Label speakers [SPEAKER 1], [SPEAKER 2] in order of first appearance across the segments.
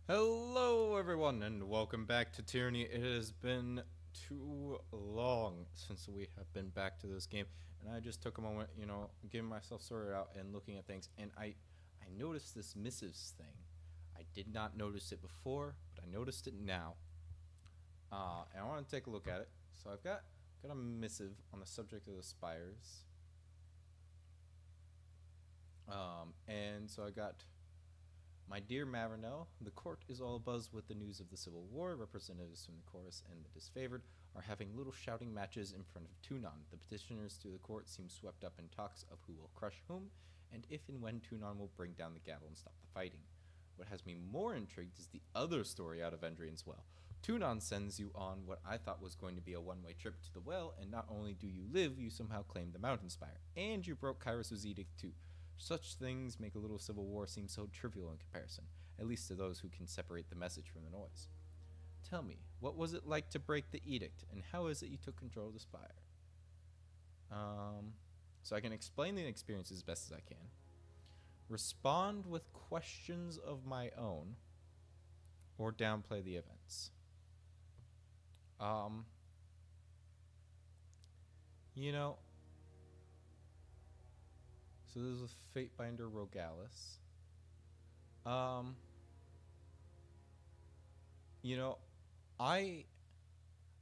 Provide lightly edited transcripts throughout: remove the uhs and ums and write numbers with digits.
[SPEAKER 1] Hello, everyone, and welcome back to Tyranny. It has been too long since we have been back to this game, and I just took a moment, getting myself sorted out and looking at things, and I noticed this missives thing. I did not notice it before, but I noticed it now, and I want to take a look at it. So I've got a missive on the subject of the spires, and so I got. My dear Marinelle, the court is all abuzz with the news of the Civil War. Representatives from the chorus and the disfavored are having little shouting matches in front of Tunon. The petitioners to the court seem swept up in talks of who will crush whom, and if and when Tunon will bring down the gavel and stop the fighting. What has me more intrigued is the other story out of Endrian's Well. Tunon sends you on what I thought was going to be a one-way trip to the well, and not only do you live, you somehow claim the mountain spire. And you broke Kairos' edict too. Such things make a little civil war seem so trivial in comparison, at least to those who can separate the message from the noise. Tell me, what was it like to break the edict, and how is it you took control of the spire? So I can explain the experience as best as I can. Respond with questions of my own, or downplay the events. Um, you know, so this is a Fatebinder Rogalis. Um, you know, I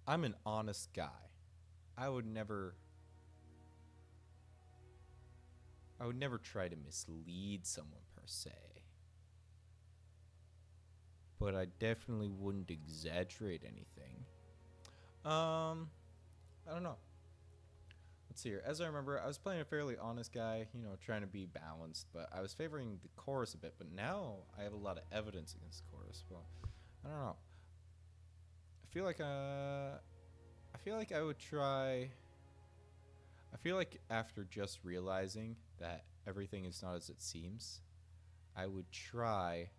[SPEAKER 1] I'm an honest guy. I would never I would never try to mislead someone per se. But I definitely wouldn't exaggerate anything. I don't know. Let's see here. As I remember, I was playing a fairly honest guy, trying to be balanced, but I was favoring the chorus a bit, but now I have a lot of evidence against the chorus. Well, I don't know. I feel like I would try. I feel like after just realizing that everything is not as it seems, I would try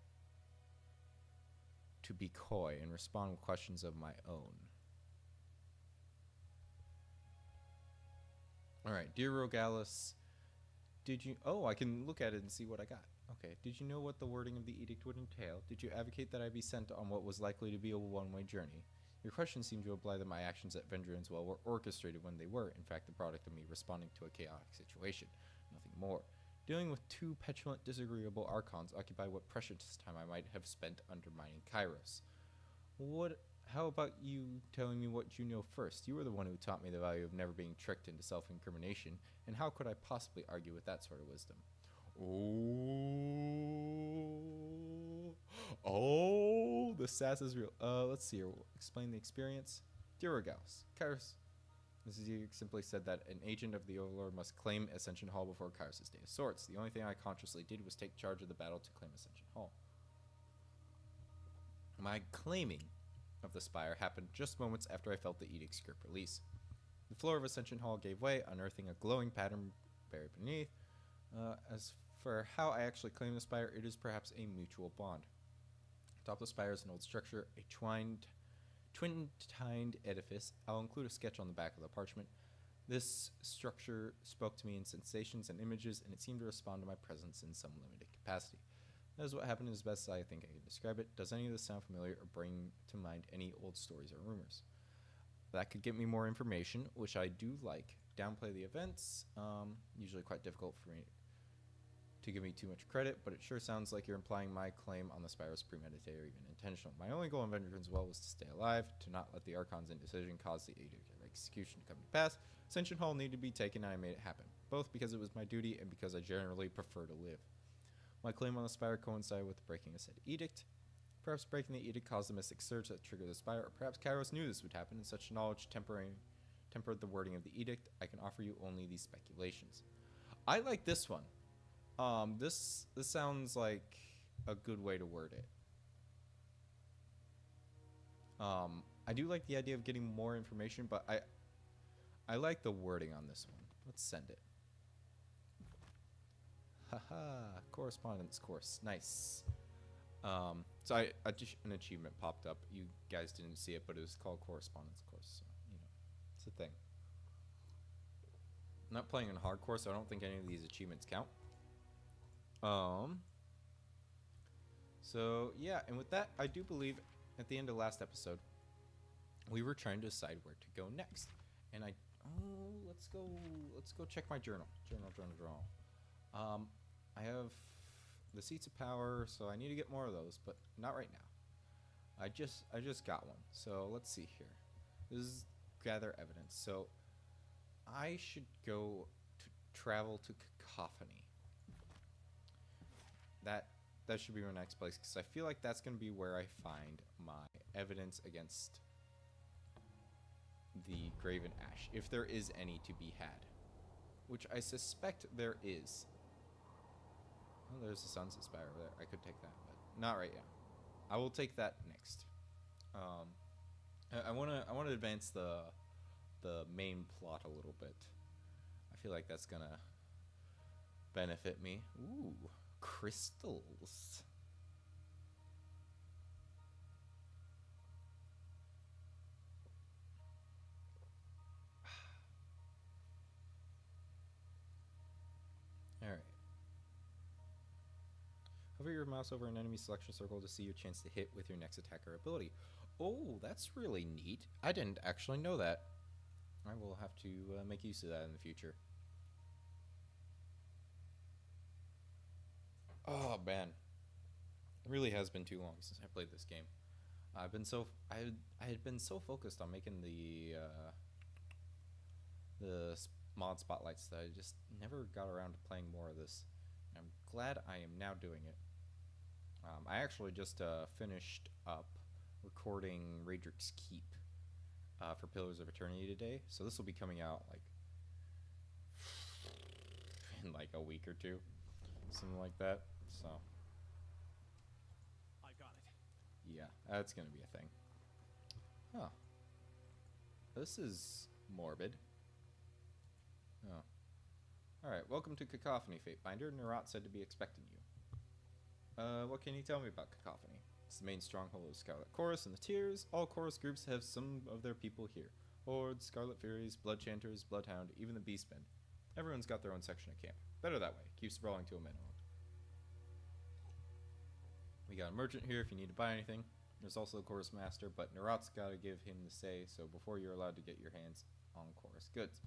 [SPEAKER 1] to be coy and respond with questions of my own. All right, dear Rogalis, did you? Oh, I can look at it and see what I got. Okay, did you know what the wording of the edict would entail? Did you advocate that I be sent on what was likely to be a one-way journey? Your questions seem to imply that my actions at Vendrian's Well were orchestrated when they were, in fact, the product of me responding to a chaotic situation. Nothing more. Dealing with two petulant, disagreeable archons occupied what precious time I might have spent undermining Kairos. What? How about you telling me what you know first? You were the one who taught me the value of never being tricked into self-incrimination, and how could I possibly argue with that sort of wisdom? Oh, the sass is real. Let's see here. We'll explain the experience. Dear Regalis, Kairos. This simply said that an agent of the Overlord must claim Ascension Hall before Kairos' Day of Sorts. The only thing I consciously did was take charge of the battle to claim Ascension Hall. My claiming of the spire happened just moments after I felt the edict's grip release. The floor of Ascension Hall gave way, unearthing a glowing pattern buried beneath. As for how I actually claim the spire, it is perhaps a mutual bond. Atop the spire is an old structure, a twin-tined edifice. I'll include a sketch on the back of the parchment. This structure spoke to me in sensations and images, and it seemed to respond to my presence in some limited capacity. That is what happened as best as I think I can describe it. Does any of this sound familiar or bring to mind any old stories or rumors? That could get me more information, which I do like. Downplay the events. Usually quite difficult for me to give me too much credit, but it sure sounds like you're implying my claim on the spire was premeditated or even intentional. My only goal in Vengeance Well was to stay alive, to not let the Archon's indecision cause the execution to come to pass. Ascension Hall needed to be taken, and I made it happen, both because it was my duty and because I generally prefer to live. My claim on the spire coincided with the breaking of said edict. Perhaps breaking the edict caused the mystic surge that triggered the spire, or perhaps Kairos knew this would happen, and such knowledge tempered the wording of the edict. I can offer you only these speculations. I like this one. This sounds like a good way to word it. I do like the idea of getting more information, but I like the wording on this one. Let's send it. Haha, correspondence course. Nice. So an achievement popped up. You guys didn't see it, but it was called correspondence course. So, it's a thing. I'm not playing on hardcore, so I don't think any of these achievements count. So So yeah, and with that, I do believe at the end of last episode, we were trying to decide where to go next. And let's go check my journal. Journal. I have the seats of power, so I need to get more of those, but not right now. I just got one. So let's see here. This is gather evidence. So I should go to travel to Cacophony. That should be my next place, because I feel like that's going to be where I find my evidence against the Graven Ash, if there is any to be had, which I suspect there is. Oh, there's the Sunset Spire over there. I could take that, but not right now. I will take that next. I want to advance the main plot a little bit. I feel like that's gonna benefit me. Ooh, crystals. Alright. Hover your mouse over an enemy selection circle to see your chance to hit with your next attack or ability. Oh, that's really neat. I didn't actually know that. I will have to make use of that in the future. Oh man, it really has been too long since I played this game. I had been so focused on making the mod spotlights that I just never got around to playing more of this. I'm glad I am now doing it. I actually just finished up recording Raedric's Keep for Pillars of Eternity today, so this will be coming out like in like a week or two, something like that. So
[SPEAKER 2] I got it.
[SPEAKER 1] yeah, that's gonna be a thing. Huh. This is morbid. Oh. Alright, welcome to Cacophony, Fatebinder. Nerat said to be expecting you. What can you tell me about Cacophony? It's the main stronghold of Scarlet Chorus and the Tears. All Chorus groups have some of their people here. Hordes, Scarlet Furies, Blood Chanters, Bloodhound, even the Beastmen. Everyone's got their own section of camp. Better that way. Keeps brawling to a minimum. We got a merchant here if you need to buy anything. There's also the Chorus Master, but Nerat's gotta give him the say, so before you're allowed to get your hands on Chorus goods.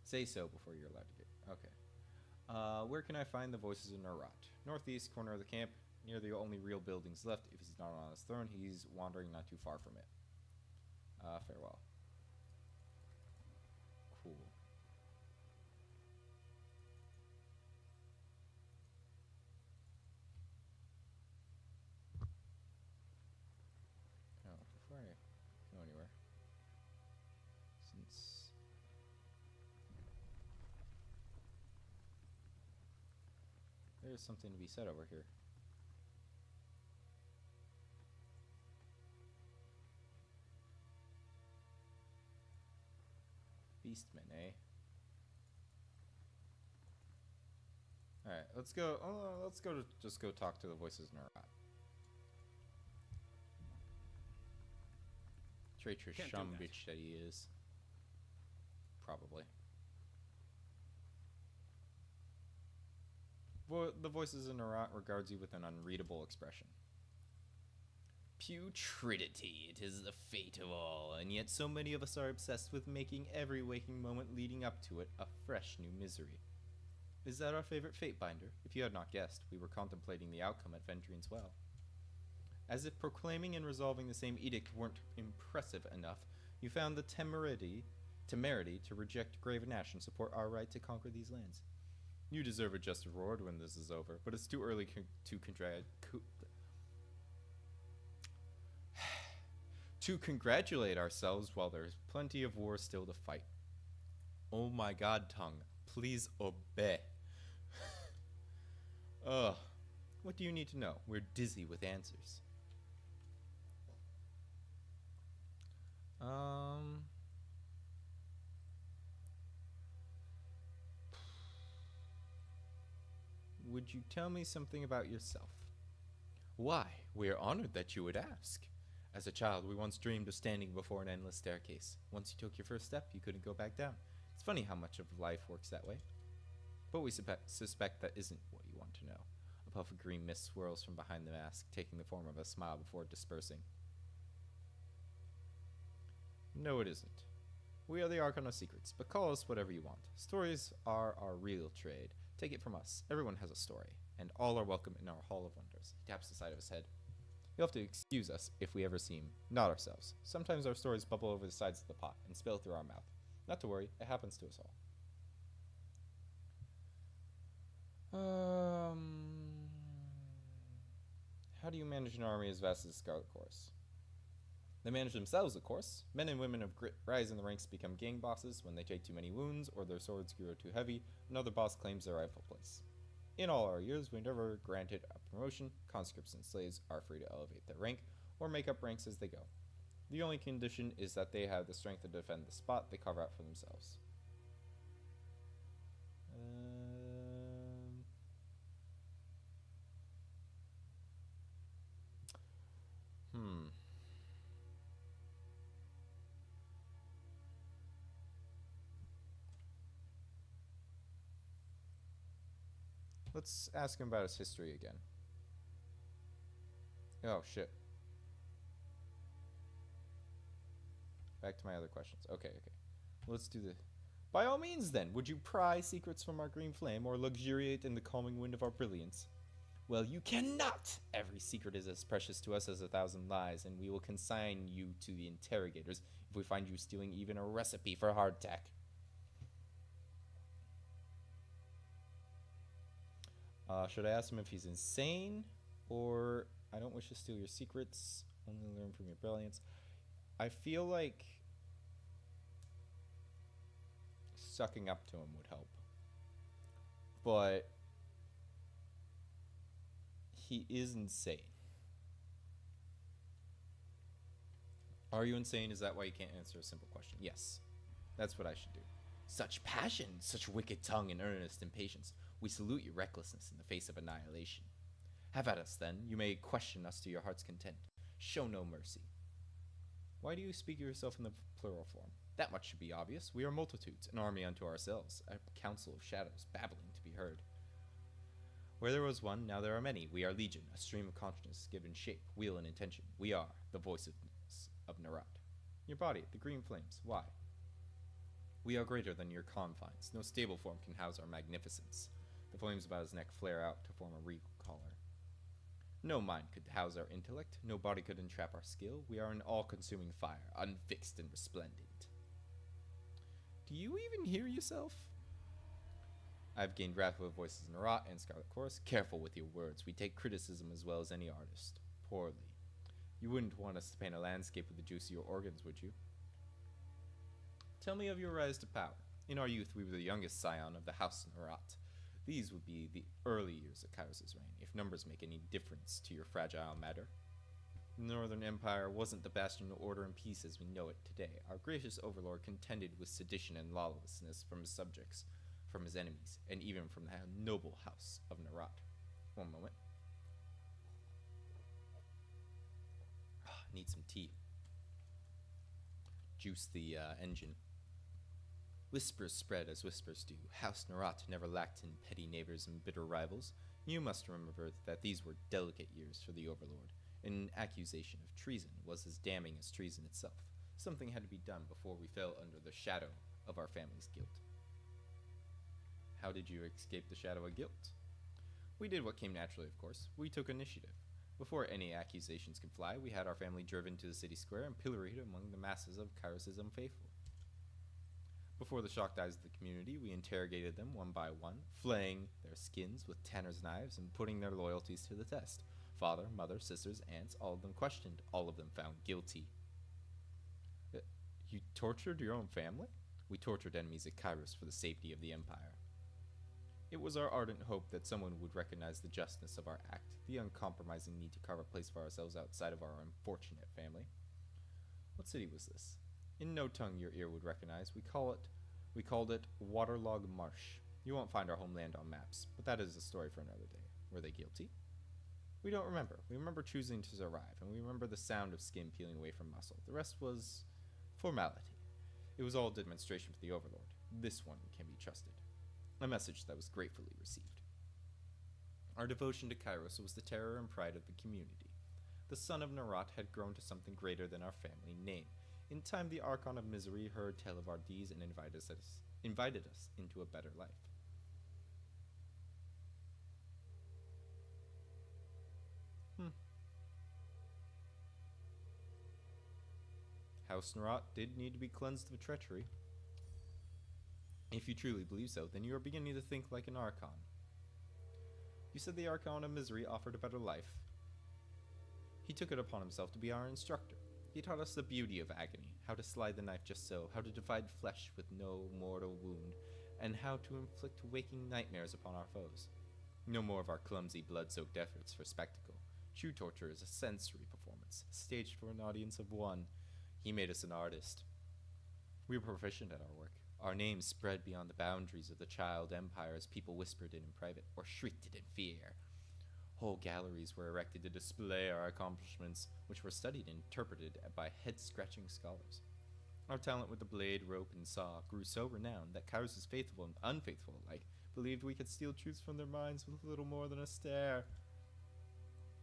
[SPEAKER 1] Say so before you're allowed to get... Okay. Where can I find the voices of Nerat? Northeast corner of the camp, near the only real buildings left. If he's not on his throne, he's wandering not too far from it. Farewell. Cool. Oh, before I go anywhere, since there's something to be said over here. Beastmen, eh? Alright, let's go. Just go talk to the voices in Nerat. Traitorous shum bitch that he is. Probably. The voices in Nerat regards you with an unreadable expression. Putridity, it is the fate of all, and yet so many of us are obsessed with making every waking moment leading up to it a fresh new misery. Is that our favorite Fatebinder? If you had not guessed, we were contemplating the outcome at Vendrian's Well. As if proclaiming and resolving the same edict weren't impressive enough, you found the temerity to reject Graven Ash and support our right to conquer these lands. You deserve a just reward when this is over, but it's too early to congratulate ourselves while there's plenty of war still to fight. Oh my god, tongue, please obey. Ugh, what do you need to know? We're dizzy with answers. Would you tell me something about yourself? Why, we are honored that you would ask. As a child, we once dreamed of standing before an endless staircase. Once you took your first step, you couldn't go back down. It's funny how much of life works that way. But we suspect that isn't what you want to know. puff of green mist swirls from behind the mask, taking the form of a smile before dispersing. No, it isn't. We are the Archon of Secrets, but call us whatever you want. Stories are our real trade. Take it from us. Everyone has a story, and all are welcome in our Hall of Wonders. He taps the side of his head. You'll have to excuse us if we ever seem not ourselves. Sometimes our stories bubble over the sides of the pot and spill through our mouth. Not to worry, it happens to us all. How do you manage an army as vast as the Scarlet Chorus? They manage themselves, of course. Men and women of grit rise in the ranks to become gang bosses when they take too many wounds or their swords grow too heavy. Another boss claims their rightful place. In all our years, we never granted a promotion. Conscripts and slaves are free to elevate their rank or make up ranks as they go. The only condition is that they have the strength to defend the spot they carve out for themselves. Let's ask him about his history again. Oh, shit. Back to my other questions. Okay. Let's do the... By all means, then, would you pry secrets from our green flame or luxuriate in the calming wind of our brilliance? Well, you cannot! Every secret is as precious to us as 1,000 lies, and we will consign you to the interrogators if we find you stealing even a recipe for hardtack. Should I ask him if he's insane, or I don't wish to steal your secrets, only learn from your brilliance? I feel like sucking up to him would help, but he is insane. Are you insane? Is that why you can't answer a simple question? Yes, that's what I should do. Such passion, such wicked tongue and earnest impatience. We salute your recklessness in the face of annihilation. Have at us, then. You may question us to your heart's content. Show no mercy. Why do you speak of yourself in the plural form? That much should be obvious. We are multitudes, an army unto ourselves, a council of shadows, babbling to be heard. Where there was one, now there are many. We are legion, a stream of consciousness given shape, wheel, and intention. We are the voice of Narat. Your body, the green flames. Why? We are greater than your confines. No stable form can house our magnificence. The flames about his neck flare out to form a regal collar. No mind could house our intellect. No body could entrap our skill. We are an all-consuming fire, unfixed and resplendent. Do you even hear yourself? I've gained wrath with voices in Narat and Scarlet Chorus. Careful with your words. We take criticism as well as any artist. Poorly. You wouldn't want us to paint a landscape with the juice of your organs, would you? Tell me of your rise to power. In our youth, we were the youngest scion of the House Narat. These would be the early years of Kairos' reign, if numbers make any difference to your fragile matter. The Northern Empire wasn't the bastion of order and peace as we know it today. Our gracious overlord contended with sedition and lawlessness from his subjects, from his enemies, and even from the noble house of Narat. One moment. Need some tea. Juice the engine. Whispers spread as whispers do. House Narat never lacked in petty neighbors and bitter rivals. You must remember that these were delicate years for the overlord. An accusation of treason was as damning as treason itself. Something had to be done before we fell under the shadow of our family's guilt. How did you escape the shadow of guilt? We did what came naturally, of course. We took initiative. Before any accusations could fly, we had our family driven to the city square and pilloried among the masses of Kairos' unfaithful. Before the shocked eyes of the community, we interrogated them one by one, flaying their skins with tanner's knives and putting their loyalties to the test. Father, mother, sisters, aunts, all of them questioned, all of them found guilty. You tortured your own family? We tortured enemies at Kairos for the safety of the Empire. It was our ardent hope that someone would recognize the justness of our act, the uncompromising need to carve a place for ourselves outside of our unfortunate family. What city was this? In no tongue your ear would recognize. We called it Waterlog Marsh. You won't find our homeland on maps, but that is a story for another day. Were they guilty? We don't remember. We remember choosing to survive, and we remember the sound of skin peeling away from muscle. The rest was formality. It was all demonstration for the Overlord. This one can be trusted. A message that was gratefully received. Our devotion to Kairos was the terror and pride of the community. The son of Narat had grown to something greater than our family name. In time, the Archon of Misery heard tell of our deeds and invited us into a better life. House Narat did need to be cleansed of treachery. If you truly believe so, then you are beginning to think like an Archon. You said the Archon of Misery offered a better life. He took it upon himself to be our instructor. He taught us the beauty of agony, how to slide the knife just so, how to divide flesh with no mortal wound, and how to inflict waking nightmares upon our foes. No more of our clumsy, blood-soaked efforts for spectacle. True torture is a sensory performance, staged for an audience of one. He made us an artist. We were proficient at our work. Our names spread beyond the boundaries of the child empire as people whispered it in private or shrieked it in fear. Whole galleries were erected to display our accomplishments, which were studied and interpreted by head-scratching scholars. Our talent with the blade, rope, and saw grew so renowned that Kairos' faithful and unfaithful alike believed we could steal truths from their minds with little more than a stare.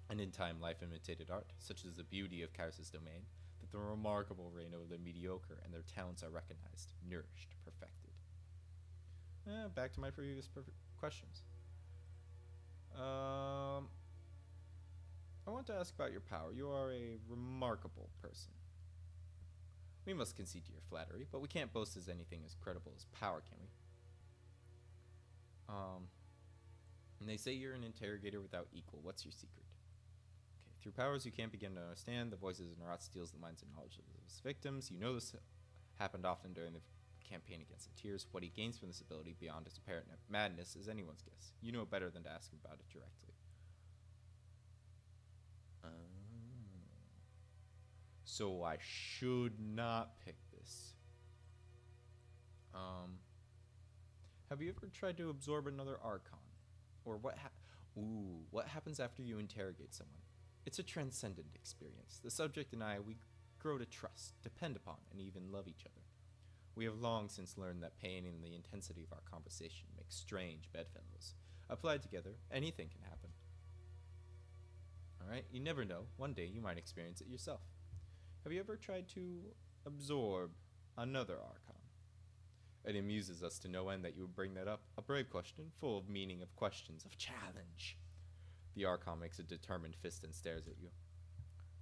[SPEAKER 1] And in time, life imitated art, such as the beauty of Kairos' domain, that the remarkable reign over the mediocre and their talents are recognized, nourished, perfected. Back to my previous questions. I want to ask about your power. You are a remarkable person. We must concede to your flattery, but we can't boast as anything as credible as power, can we? And they say you're an interrogator without equal. What's your secret? Okay, through powers you can't begin to understand, the voices of Narat steals the minds and knowledge of his victims. You know this happened often during the campaign against the Tears. What he gains from this ability beyond his apparent madness is anyone's guess. You know better than to ask him about it directly. So I should not pick this. Have you ever tried to absorb another Archon? Or what happens after you interrogate someone? It's a transcendent experience. The subject and I, we grow to trust, depend upon, and even love each other. We have long since learned that pain and the intensity of our conversation make strange bedfellows. Applied together, anything can happen. Alright, you never know. One day you might experience it yourself. Have you ever tried to absorb another Archon? It amuses us to no end that you would bring that up. A brave question, full of meaning, of questions, of challenge. The Archon makes a determined fist and stares at you.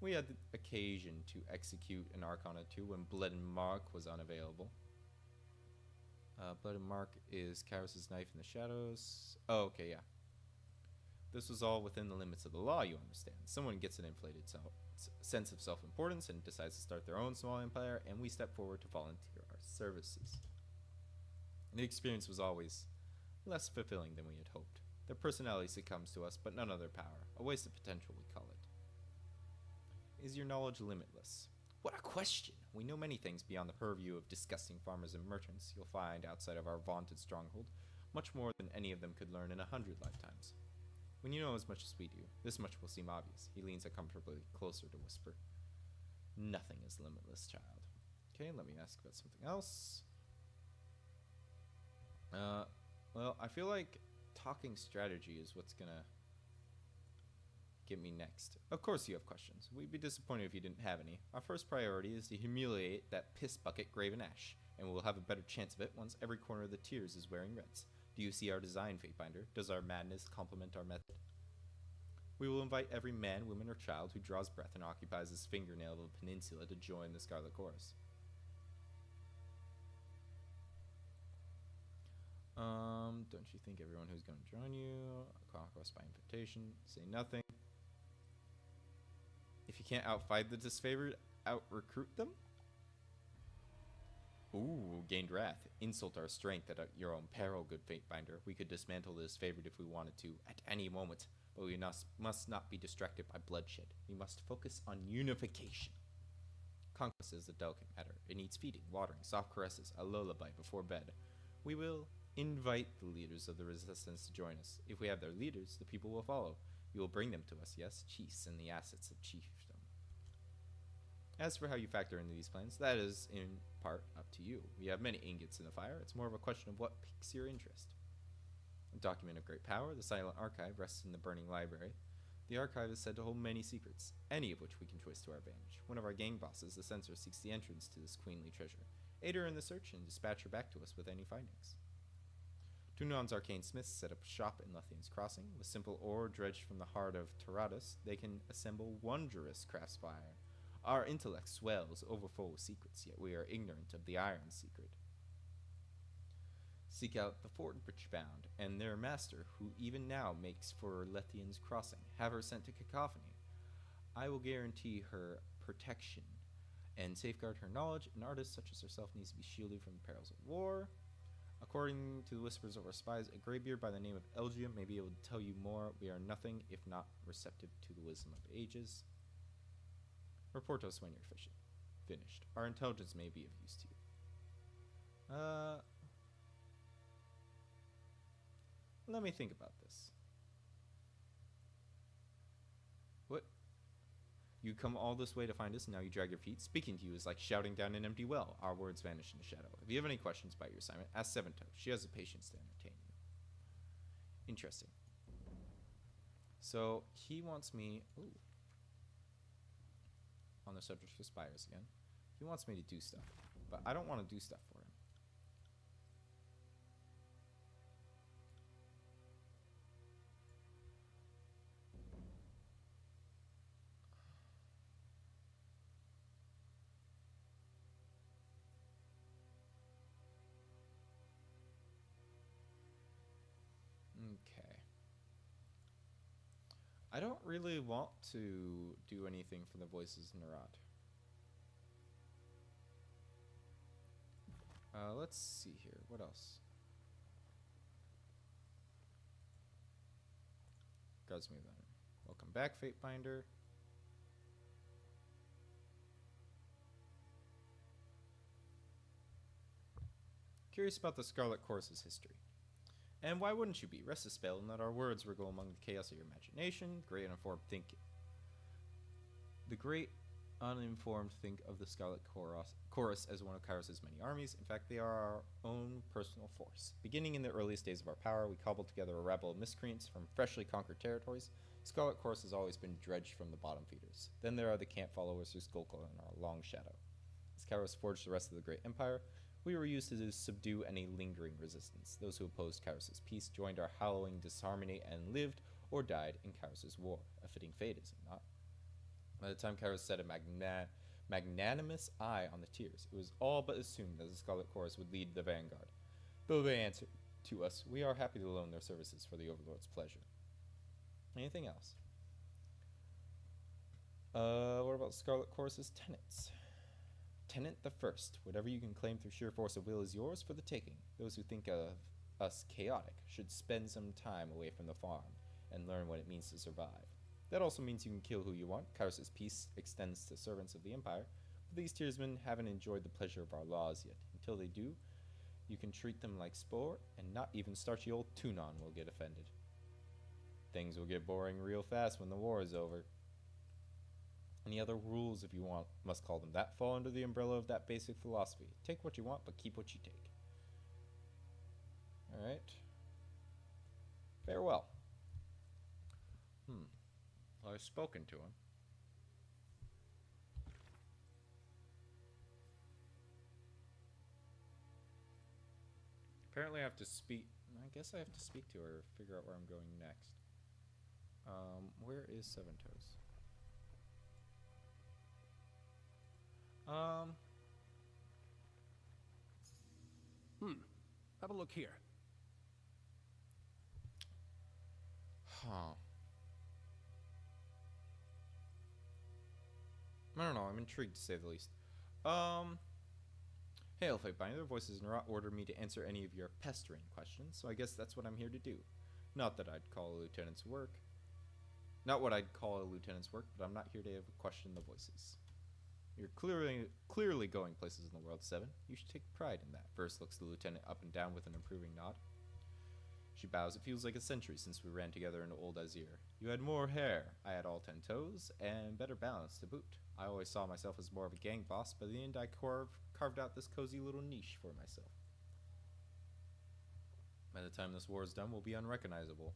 [SPEAKER 1] We had the occasion to execute an Archon or two when Blood and Mark was unavailable. Blood and Mark is Kairos' knife in the shadows. Oh, okay, yeah. This was all within the limits of the law, you understand. Someone gets an inflated sense of self-importance and decides to start their own small empire, and we step forward to volunteer our services. The experience was always less fulfilling than we had hoped. Their personality succumbs to us, but none of their power. A waste of potential, we call it. Is your knowledge limitless? What a question! We know many things beyond the purview of disgusting farmers and merchants. You'll find outside of our vaunted stronghold much more than any of them could learn in 100 lifetimes. When you know as much as we do, this much will seem obvious. He leans uncomfortably closer to whisper. Nothing is limitless, child. Okay, let me ask about something else. Well, I feel like talking strategy is what's gonna get me next. Of course you have questions. We'd be disappointed if you didn't have any. Our first priority is to humiliate that piss bucket Graven Ash, and we'll have a better chance of it once every corner of the Tears is wearing reds. Do you see our design, Fatebinder? Does our madness complement our method? We will invite every man, woman, or child who draws breath and occupies his fingernail of a peninsula to join the Scarlet Chorus. Don't you think everyone who's going to join you, conquest by invitation, say nothing. If you can't outfight the disfavored, out-recruit them? Ooh, gained wrath. Insult our strength at your own peril, good Fatebinder. We could dismantle the disfavored if we wanted to, at any moment, but we must not be distracted by bloodshed. We must focus on unification. Conquest is a delicate matter. It needs feeding, watering, soft caresses, a lullaby before bed. We will invite the leaders of the resistance to join us. If we have their leaders, the people will follow. You will bring them to us, yes, chiefs and the assets of chiefdom. As for how you factor into these plans, that is, in part, up to you. We have many ingots in the fire. It's more of a question of what piques your interest. A document of great power, the Silent Archive rests in the burning library. The archive is said to hold many secrets, any of which we can twist to our advantage. One of our gang bosses, the censor, seeks the entrance to this queenly treasure. Aid her in the search and dispatch her back to us with any findings. Tunon's arcane smiths set up shop in Lethian's Crossing. With simple ore dredged from the heart of Taradas, they can assemble wondrous crafts of iron. Our intellect swells overfull with secrets, yet we are ignorant of the iron secret. Seek out the Fortbridge bound and their master, who even now makes for Lethian's Crossing. Have her sent to Cacophony. I will guarantee her protection and safeguard her knowledge. An artist such as herself needs to be shielded from the perils of war. According to the whispers of our spies, a graybeard by the name of Elgium may be able to tell you more. We are nothing if not receptive to the wisdom of ages. Report us when you're finished. Our intelligence may be of use to you. Let me think about this. What? You come all this way to find us, and now you drag your feet? Speaking to you is like shouting down an empty well. Our words vanish in the shadow. If you have any questions about your assignment, ask Seventoes. She has the patience to entertain you. Interesting. So, he wants me... Ooh. On the subject of spires again. He wants me to do stuff, but I don't want to do stuff for him. Okay. I don't really want to do anything for the voices in Narad. Let's see here. What else? Guards me then. Welcome back, Fatebinder. Curious about the Scarlet Chorus's history. And why wouldn't you be? Rest a spell and let our words wriggle among the chaos of your imagination. Great uninformed think. The great uninformed think of the Scarlet Chorus as one of Kairos' many armies. In fact, they are our own personal force. Beginning in the earliest days of our power, we cobbled together a rabble of miscreants from freshly conquered territories. Scarlet Chorus has always been dredged from the bottom feeders. Then there are the camp followers who skulk in our long shadow. As Kairos forged the rest of the great empire, we were used to subdue any lingering resistance. Those who opposed Kairos' peace joined our howling disharmony and lived or died in Kairos' war. A fitting fate, is it not? By the time Kairos set a magnanimous eye on the tiers, it was all but assumed that the Scarlet Chorus would lead the vanguard. Though they answered to us, we are happy to loan their services for the Overlord's pleasure. Anything else? What about Scarlet Chorus's tenets? Tenant the first. Whatever you can claim through sheer force of will is yours for the taking. Those who think of us chaotic should spend some time away from the farm and learn what it means to survive. That also means you can kill who you want. Kairos' peace extends to servants of the Empire, but these tiersmen haven't enjoyed the pleasure of our laws yet. Until they do, you can treat them like sport, and not even starchy old Tunon will get offended. Things will get boring real fast when the war is over. Any other rules, if you want, must call them that, fall under the umbrella of that basic philosophy. Take what you want, but keep what you take. Alright. Farewell. Well, I've spoken to him. Apparently I have to speak... I guess I have to speak to her, figure out where I'm going next. Where is Seventoes?
[SPEAKER 2] Have a look here.
[SPEAKER 1] Huh. I don't know, I'm intrigued to say the least. Hail, Fatebinder. Their voices in Rot ordered me to answer any of your pestering questions, so I guess that's what I'm here to do. Not that I'd call a lieutenant's work. Not what I'd call a lieutenant's work, but I'm not here to question the voices. You're clearly going places in the world, Seven. You should take pride in that. First looks the lieutenant up and down with an approving nod. She bows. It feels like a century since we ran together in Old Azir. You had more hair. I had all 10 toes, and better balance to boot. I always saw myself as more of a gang boss, but in the end I carved out this cozy little niche for myself. By the time this war is done, we'll be unrecognizable,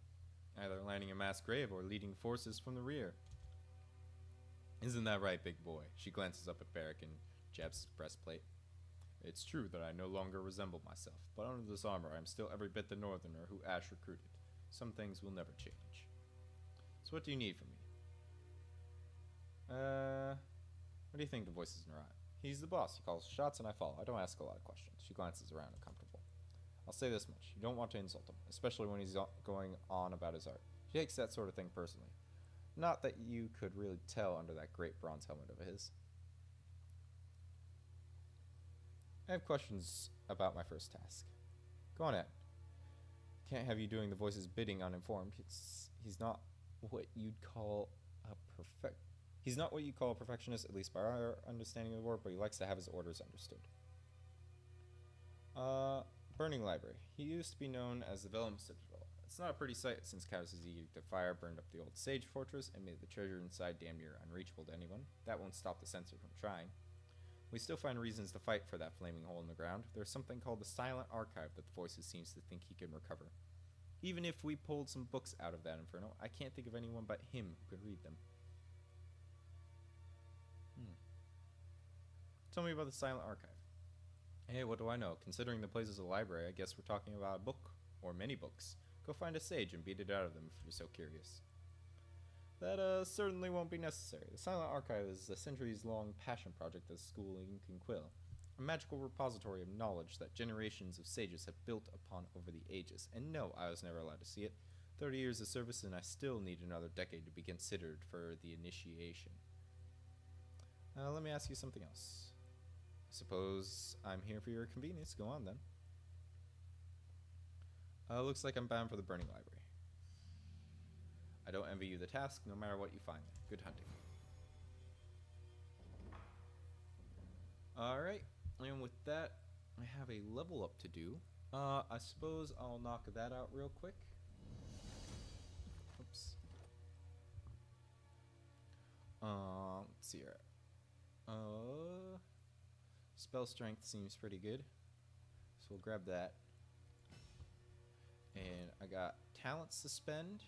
[SPEAKER 1] either lining a mass grave or leading forces from the rear. Isn't that right, big boy? She glances up at Barrick and jabs his breastplate. It's true that I no longer resemble myself, but under this armor I am still every bit the northerner who Ash recruited. Some things will never change. So what do you need from me? What do you think? The voices in her eye. He's the boss. He calls shots and I follow. I don't ask a lot of questions. She glances around, uncomfortable. I'll say this much. You don't want to insult him, especially when he's going on about his art. She takes that sort of thing personally. Not that you could really tell under that great bronze helmet of his. I have questions about my first task. Go on, Ed. Can't have you doing the voice's bidding uninformed. He's not what you'd call a He's not what you call a perfectionist, at least by our understanding of the word, but he likes to have his orders understood. Burning Library. He used to be known as the Vellum Citadel. It's not a pretty sight since Kaz's edict of fire burned up the old Sage Fortress and made the treasure inside damn near unreachable to anyone. That won't stop the censor from trying. We still find reasons to fight for that flaming hole in the ground. There's something called the Silent Archive that the Voices seems to think he can recover. Even if we pulled some books out of that inferno, I can't think of anyone but him who could read them. Tell me about the Silent Archive. Hey, what do I know? Considering the place is a library, I guess we're talking about a book, or many books. Go find a sage and beat it out of them if you're so curious. That certainly won't be necessary. The Silent Archive is a centuries-long passion project of the school in Quill, a magical repository of knowledge that generations of sages have built upon over the ages. And no, I was never allowed to see it. 30 years of service and I still need another decade to be considered for the initiation. Let me ask you something else. Suppose I'm here for your convenience. Go on then. Looks like I'm bound for the Burning Library. I don't envy you the task, no matter what you find there. Good hunting. Alright, and with that, I have a level up to do. I suppose I'll knock that out real quick. Oops. Let's see here. Spell strength seems pretty good, so we'll grab that. And I got talents to spend.